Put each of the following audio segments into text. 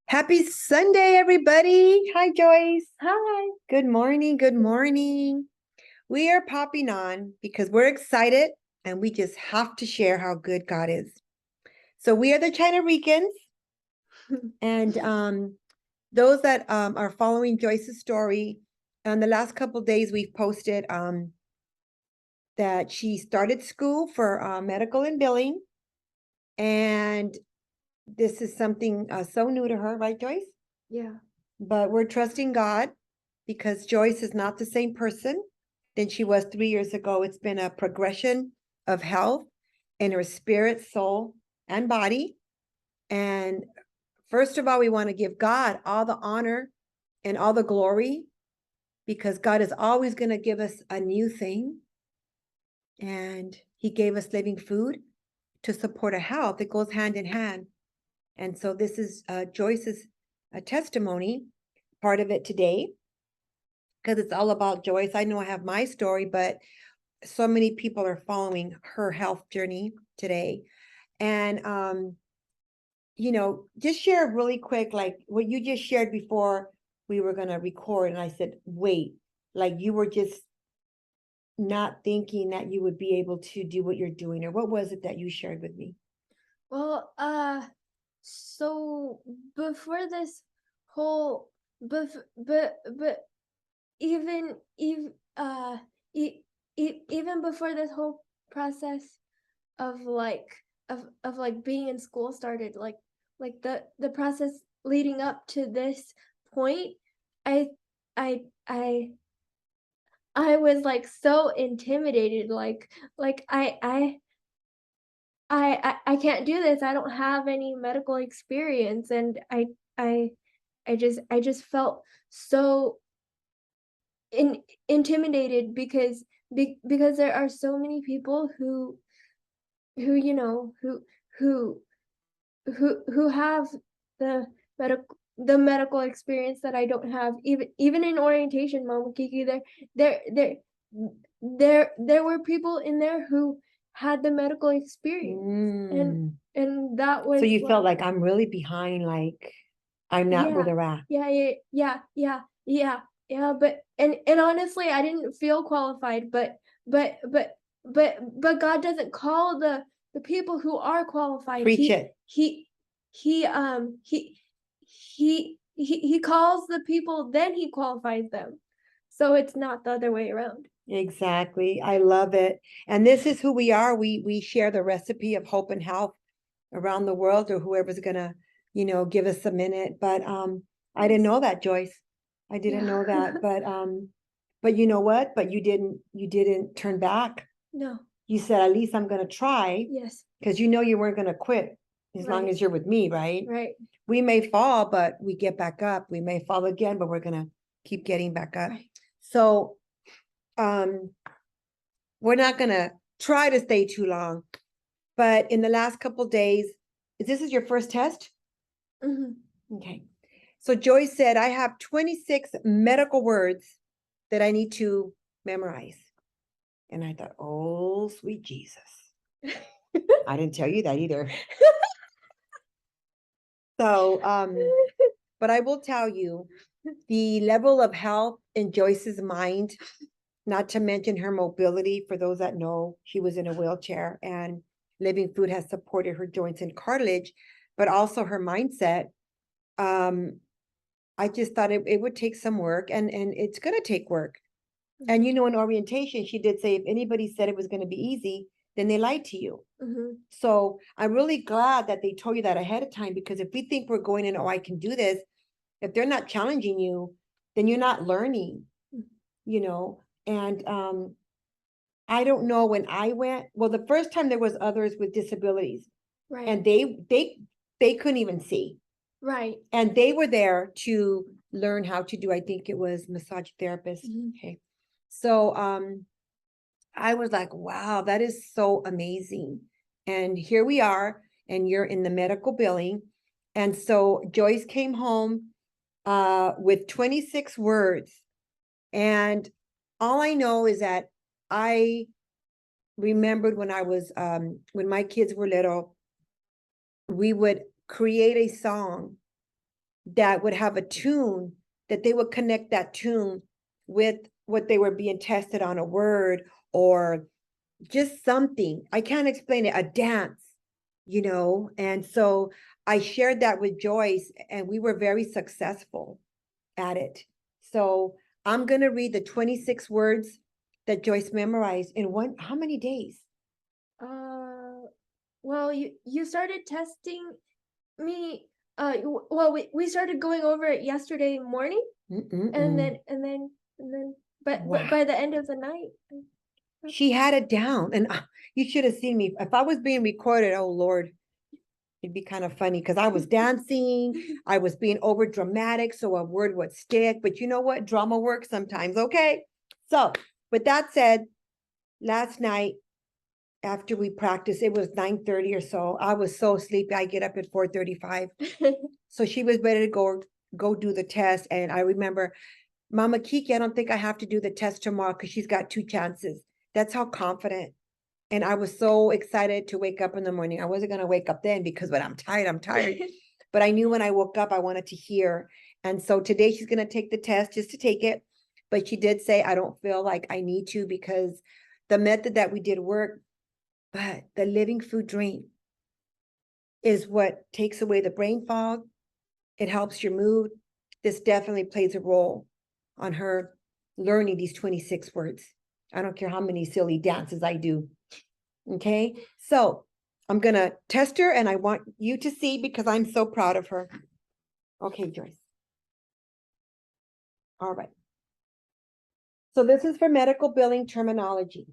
Happy Sunday, everybody. Hi, Joyce. Hi. Good morning. Good morning. We are popping on because we're excited and we just have to share how good God is. So we are the China Ricans, and those that are following Joyce's story, on the last couple of days we've posted that she started school for medical and billing, and this is something so new to her, right, Joyce? Yeah. But we're trusting God because Joyce is not the same person than she was 3 years ago. It's been a progression of health in her spirit, soul, and body. And first of all, we want to give God all the honor and all the glory because God is always going to give us a new thing. And He gave us living food to support a health. It goes hand in hand. And so this is Joyce's testimony, part of it today, because it's all about Joyce. I know I have my story, but so many people are following her health journey today. And just share really quick, like what you just shared before we were gonna record. And I said, wait, like you were just not thinking that you would be able to do what you're doing, or what was it that you shared with me? Well, so before this whole, but even e even before this whole process of like being in school started, like the process leading up to this point, I I I I was like so intimidated, like I can't do this. I don't have any medical experience, and I I just felt so intimidated because there are so many people who you know who who have the medical experience that I don't have. Even in orientation, Mama Kiki, there there there were people in there who had the medical experience, Mm. and that So was you what. felt like I'm really behind, like I'm not where Yeah, they're at. yeah, but honestly, I didn't feel qualified, but but but God doesn't call the people who are qualified. Preach it. He he calls the people, then he qualifies them. So it's not the other way around. Exactly. I love it. And this is who we are. We share the recipe of hope and health around the world, or whoever's gonna, give us a minute. But I didn't Yes. know that, Joyce. I didn't Yeah. know that. But you know what? But you didn't turn back. No. You said, at least I'm gonna try, Yes. because you know you weren't gonna quit as long Right. as you're with me, right? Right. We may fall, but we get back up. We may fall again, but we're gonna keep getting back up. Right. So um we're not gonna try to stay too long, but in the last couple days, this is your first test? Mhm. Okay. So Joyce said, I have 26 medical words that I need to memorize. And I thought, oh, sweet Jesus. I didn't tell you that either. So, but I will tell you the level of health in Joyce's mind, not to mention her mobility. For those that know, she was in a wheelchair, and living food has supported her joints and cartilage, but also her mindset. Um, I just thought it would take some work, and it's going to take work. And Mhm. in orientation, she did say if anybody said it was going to be easy, then they lied to you. Mhm. So I'm really glad that they told you that ahead of time, because if we think we're going in, oh, I can do this, if they're not challenging you, then you're not learning, you know. And I don't know, when I went, well, the first time there was others with disabilities, Right. and they couldn't even see. Right. And they were there to learn how to do, I think it was massage therapist. Mhm. Okay. So I was like, wow, that is so amazing. And here we are, and you're in the medical billing. And so Joyce came home with 26 words. And all I know is that I remembered when I was when my kids were little, we would create a song that would have a tune, that they would connect that tune with what they were being tested on, a word or just something. I can't explain it, a dance, And so I shared that with Joyce, and we were very successful at it. So I'm going to read the 26 words that Joyce memorized in how many days? Well, you started testing me. Well, we started going over it yesterday morning, and then, but Wow. by the end of the night, She had it down, and you should have seen me. If I was being recorded, oh Lord, it'd be kind of funny because I was dancing, I was being over dramatic, so a word would stick. But you know what? Drama works sometimes, okay? So, with that said, last night after we practiced, it was 9:30 or so. I was so sleepy. I get up at 4:35. So she was ready to go do the test. And I remember, Mama Kiki, I don't think I have to do the test tomorrow because she's got 2 chances. That's how confident. And I was so excited to wake up in the morning. I wasn't going to wake up then because when I'm tired. But I knew when I woke up, I wanted to hear. And so today she's going to take the test just to take it. But she did say, I don't feel like I need to because the method that we did worked. But the living food dream is what takes away the brain fog. It helps your mood. This definitely plays a role on her learning these 26 words. I don't care how many silly dances I do. Okay, so I'm going to test her and I want you to see because I'm so proud of her. Okay, Joyce. All right. So this is for medical billing terminology.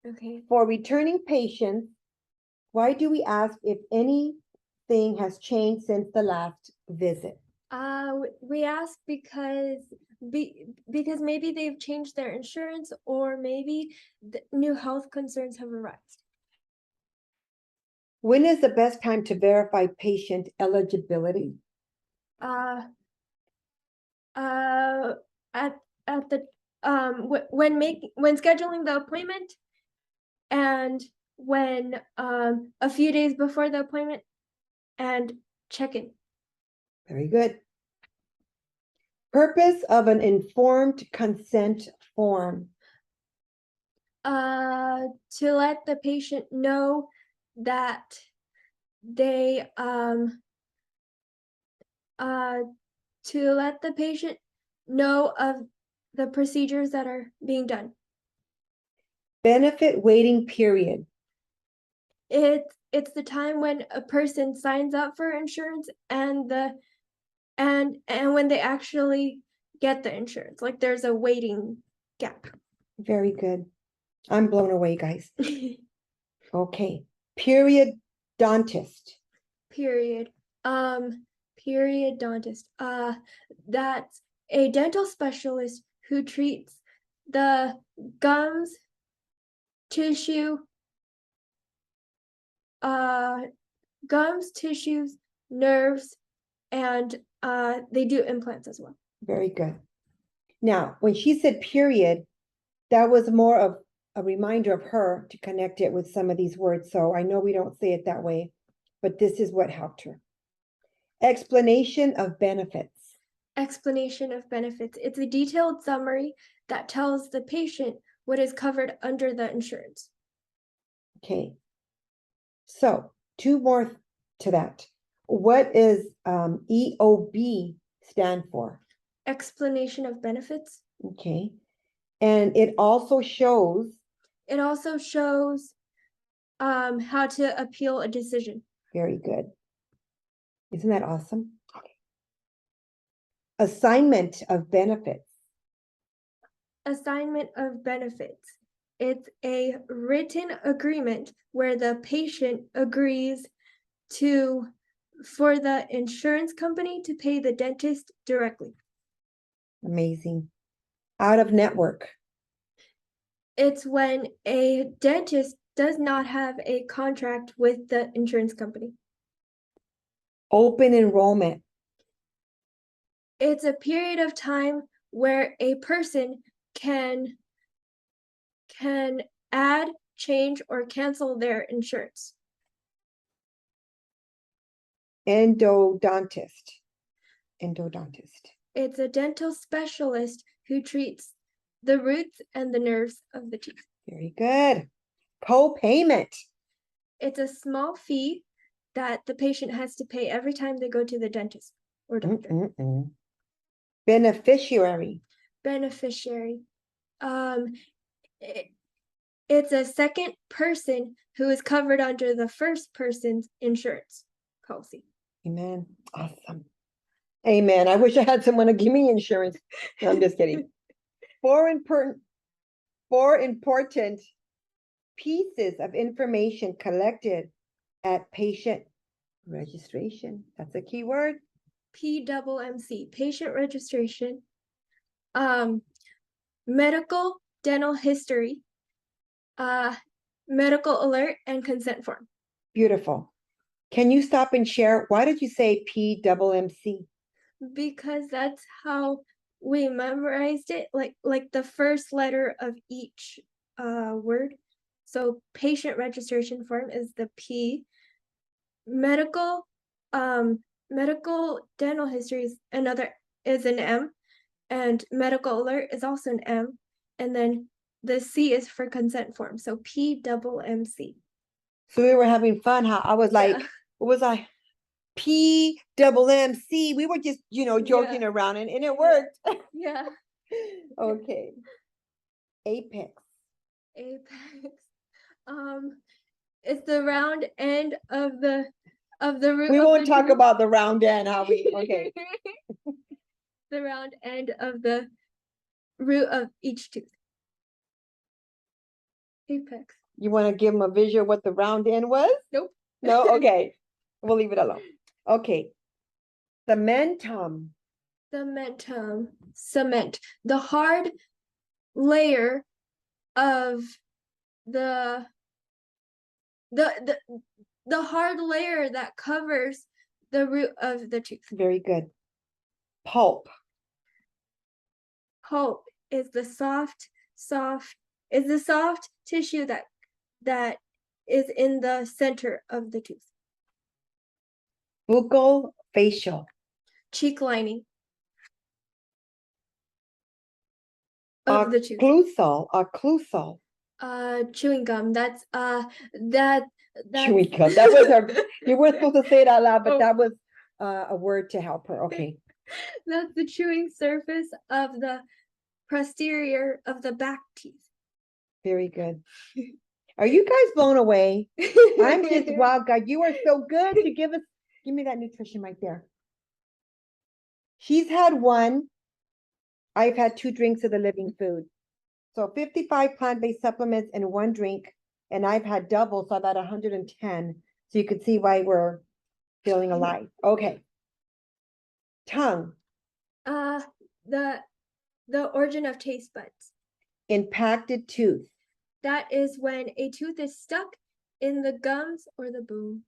Okay. For returning patients, why do we ask if anything has changed since the last visit? We ask because maybe they've changed their insurance, or maybe new health concerns have arisen. When is the best time to verify patient eligibility? Uh, uh, at the when scheduling the appointment, and when a few days before the appointment, and check in. Very good. Purpose of an informed consent form. To let the patient know that they to let the patient know of the procedures that are being done. Benefit waiting period. It's the time when a person signs up for insurance and when they actually get the insurance. Like there's a waiting gap. Very good. I'm blown away, guys. Okay. Periodontist. Period. Periodontist. That's a dental specialist who treats the gums, tissue, tissues, nerves, and they do implants as well. Very good. Now, when she said period, that was more of a reminder of her to connect it with some of these words. So I know we don't say it that way, but this is what helped her. Explanation of benefits. Explanation of benefits. It's a detailed summary that tells the patient what is covered under the insurance. Okay. So 2 more to that. What is EOB stand for? Explanation of benefits. Okay. And it also shows how to appeal a decision. very good. Isn't that awesome? Okay. Assignment of benefits. Assignment of benefits. It's a written agreement where the patient agrees for the insurance company to pay the dentist directly. Amazing. Out of network. It's when a dentist does not have a contract with the insurance company. Open enrollment. It's a period of time where a person can add, change, or cancel their insurance. Endodontist. Endodontist. It's a dental specialist who treats the roots and the nerves of the teeth. Very good. Co-payment. It's a small fee that the patient has to pay every time they go to the dentist or doctor. Beneficiary. Beneficiary. It's a second person who is covered under the first person's insurance policy. Amen. Awesome. Amen. I wish I had someone to give me insurance. No, I'm just kidding. Four important pieces of information collected at patient registration. That's a key word. PMMC, patient registration, medical dental history, medical alert, and consent form. Beautiful. Can you stop and share? Why did you say PMMC? Because that's how we memorized it, like the first letter of each word. So patient registration form is the P. Medical dental history is an M, and medical alert is also an M, and then the C is for consent form. So PMMC. So we were having fun. How I was like, Yeah. what was I? PMMC. We were just, joking around and it worked. Yeah. Okay. Apex. It's the round end of the root. We of won't the talk tooth. about the round end, okay. The round end of the root of each tooth. Apex. You want to give them a visual what the round end was? Nope. No? Okay. We'll leave it alone. Okay. Cementum. Cement. The hard layer of the hard layer that covers the root of the tooth. Very good. Pulp. Pulp is the soft tissue that is in the center of the tooth. Buccal facial. Cheek lining of the tooth. Occlusal. Chewing gum. That's Chewing gum. That was you weren't supposed to say it out loud, but Oh. that was a word to help her. Okay. That's the chewing surface of the posterior of the back teeth. Very good. Are you guys blown away? I'm just, wow, God, you are so good to give me that nutrition right there. She's had one. I've had 2 drinks of the living food. So 55 plant-based supplements and 1 drink, and I've had double, so I've had 110. So you could see why we're feeling alive. Okay. Tongue. The origin of taste buds. Impacted tooth. That is when a tooth is stuck in the gums or the bone.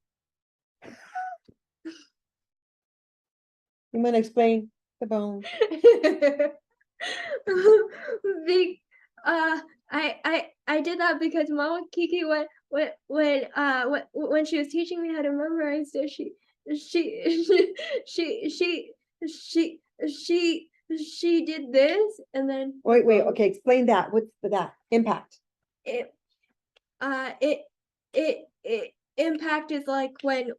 You want to explain the bone? I did that because Mama Kiki when she was teaching me how to memorize it, she did this and then Wait, okay, explain that. What's that? Impact. It impact is like when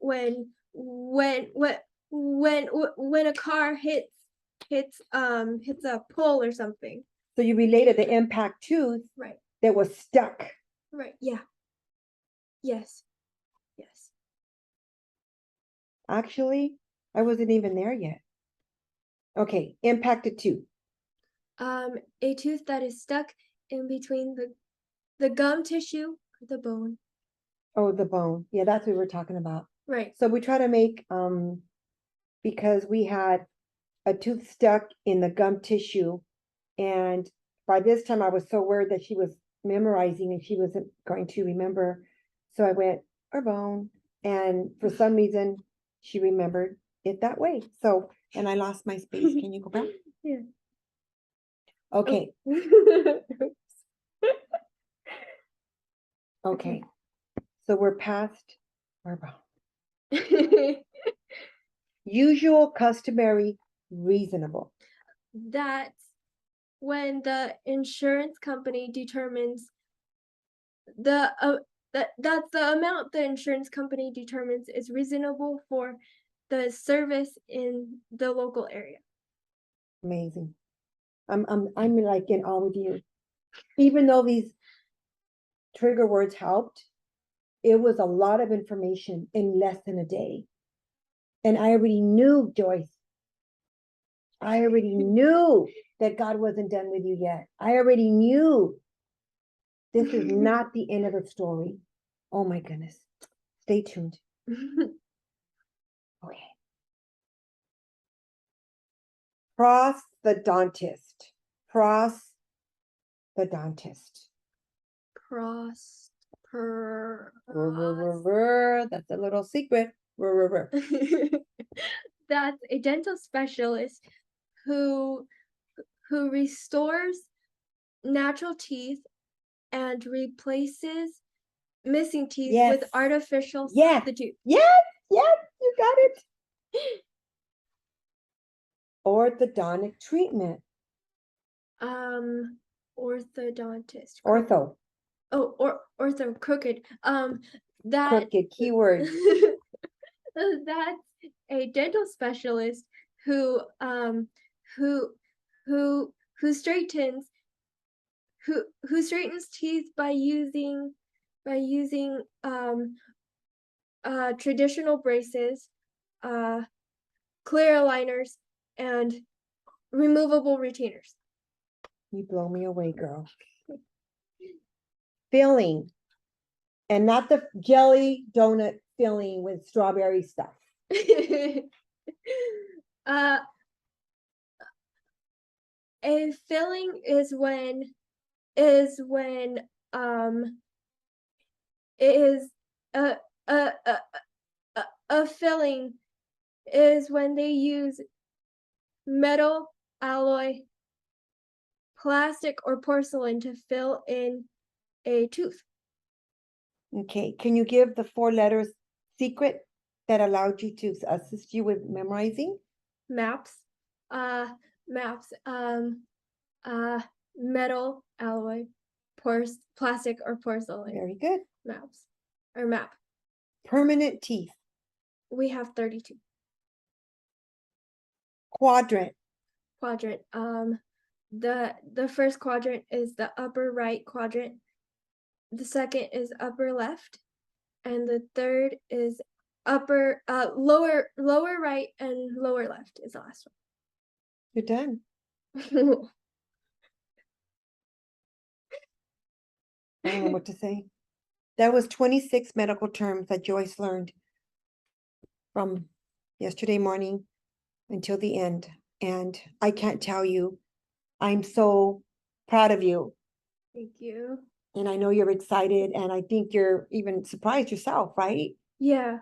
a car hits a pole or something. So you related the impact tooth Right. that was stuck. Right. Yeah. Yes. Actually, I wasn't even there yet. Okay, impacted tooth. A tooth that is stuck in between the gum tissue or the bone. Oh, the bone. Yeah, that's what we were talking about. Right. So we try to make because we had a tooth stuck in the gum tissue, and by this time I was so worried that she was memorizing and she wasn't going to remember. So I went, or bone, and for some reason she remembered it that way. So, and I lost my space. Can you go back? Yeah. Okay. Oh. Okay. So we're past our bone. Usual, customary Reasonable. That's when the insurance company determines that's the amount the insurance company determines is reasonable for the service in the local area. Amazing. I'm like in awe with you. Even though these trigger words helped, it was a lot of information in less than a day. And I already knew, Joyce. I already knew that God wasn't done with you yet. I already knew this is not the end of the story. Oh my goodness. Stay tuned. Okay. Prosthodontist. Prosthodontist. That's a little secret. That's a dental specialist who restores natural teeth and replaces missing teeth with Yes. artificial Yes. substitute. Yes, you got it. Orthodontic treatment. Orthodontist. Ortho. Oh, ortho, crooked. That Crooked keyword. that's a dental specialist who who straightens teeth by using traditional braces, clear aligners, and removable retainers. You blow me away, girl. Filling. And not the jelly donut filling with strawberry stuff. A filling is when is a filling is when they use metal, alloy, plastic, or porcelain to fill in a tooth. Okay, can you give the 4 letters secret that allowed you to assist you with memorizing? Maps, metal, alloy, plastic, or porcelain. Very good. Maps or map. Permanent teeth. We have 32. Quadrant. The first quadrant is the upper right quadrant. The second is upper left, and the third is lower right, and lower left is the last You're done. one. I don't know what to say. That was 26 medical terms that Joyce learned from yesterday morning until the end. And I can't tell you, I'm so proud of you. Thank you. And I know you're excited, and I think you're even surprised yourself, right? Yeah.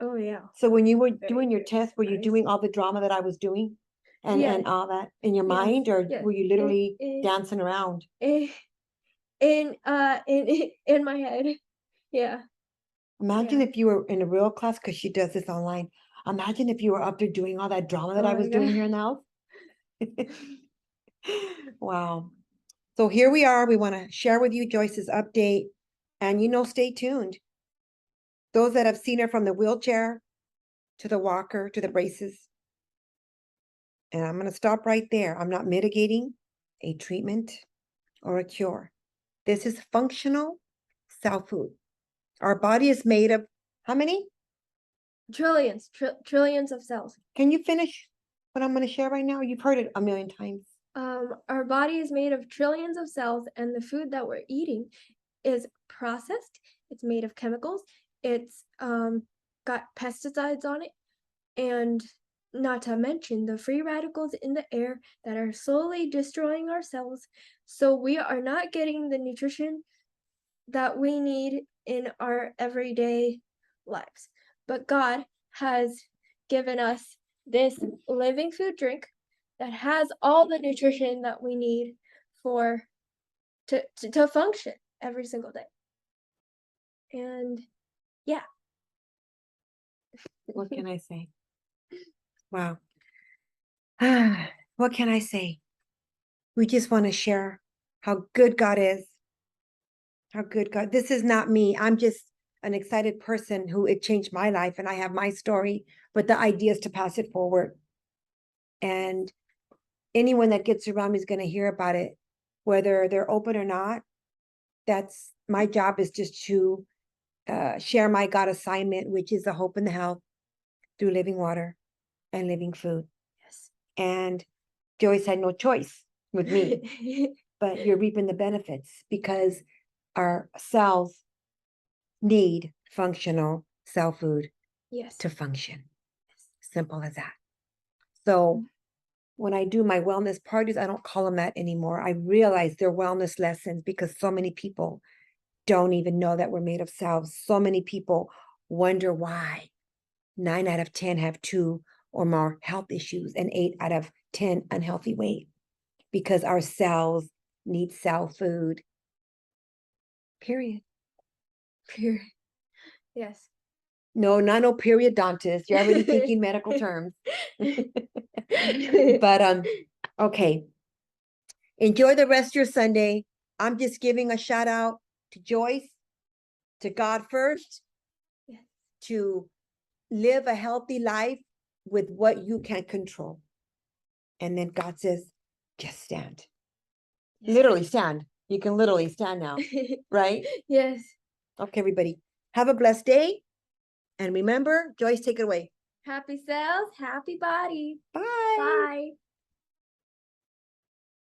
Oh yeah. So when you were Very, doing your very test, were you surprised. doing all the drama that I was doing and Yes. all that in your Yes, mind, or yes. were you literally In- dancing around? in my head. Yeah. Imagine Yeah. if you were in a real class, because she does this online. Imagine if you were up there doing all that drama that Oh I my was doing God. here in the house. Wow. So here we are. We want to share with you Joyce's update, and stay tuned. Those that have seen her from the wheelchair to the walker to the braces. And I'm going to stop right there. I'm not mitigating a treatment or a cure. This is functional cell food. Our body is made of how many? Trillions of cells. Can you finish what I'm going to share right now? You've heard it a million times. Our body is made of trillions of cells, and the food that we're eating is processed. It's made of chemicals. It's got pesticides on it, and not to mention the free radicals in the air that are slowly destroying our cells. So we are not getting the nutrition that we need in our everyday lives. But God has given us this living food drink that has all the nutrition that we need for to function every single day. And yeah. What can I say? Wow. What can I say? We just want to share how good God is. How good God. This is not me. I'm just an excited person who it changed my life and I have my story, but the idea is to pass it forward. And anyone that gets around me is going to hear about it, whether they're open or not. That's my job, is just to share my God assignment, which is the hope and the health through living water and living food. Yes. And Joyce had no choice with me, but you're reaping the benefits because our cells need functional cell food Yes. to function. Simple as that. So when I do my wellness parties, I don't call them that anymore. I realize they're wellness lessons because so many people don't even know that we're made of cells. So many people wonder why 9 out of 10 have 2 or more health issues and 8 out of 10 unhealthy weight, because our cells need cell food. Period. Period. Yes. No, not no periodontist. You're already thinking medical terms. But okay. Enjoy the rest of your Sunday. I'm just giving a shout out to Joyce, to God first, Yes. to live a healthy life with what you can control. And then God says, just stand. Yes. Literally stand. You can literally stand now, right? Yes. Okay, everybody. Have a blessed day. And remember, Joyce, take it away. Happy cells, happy body. Bye. Bye.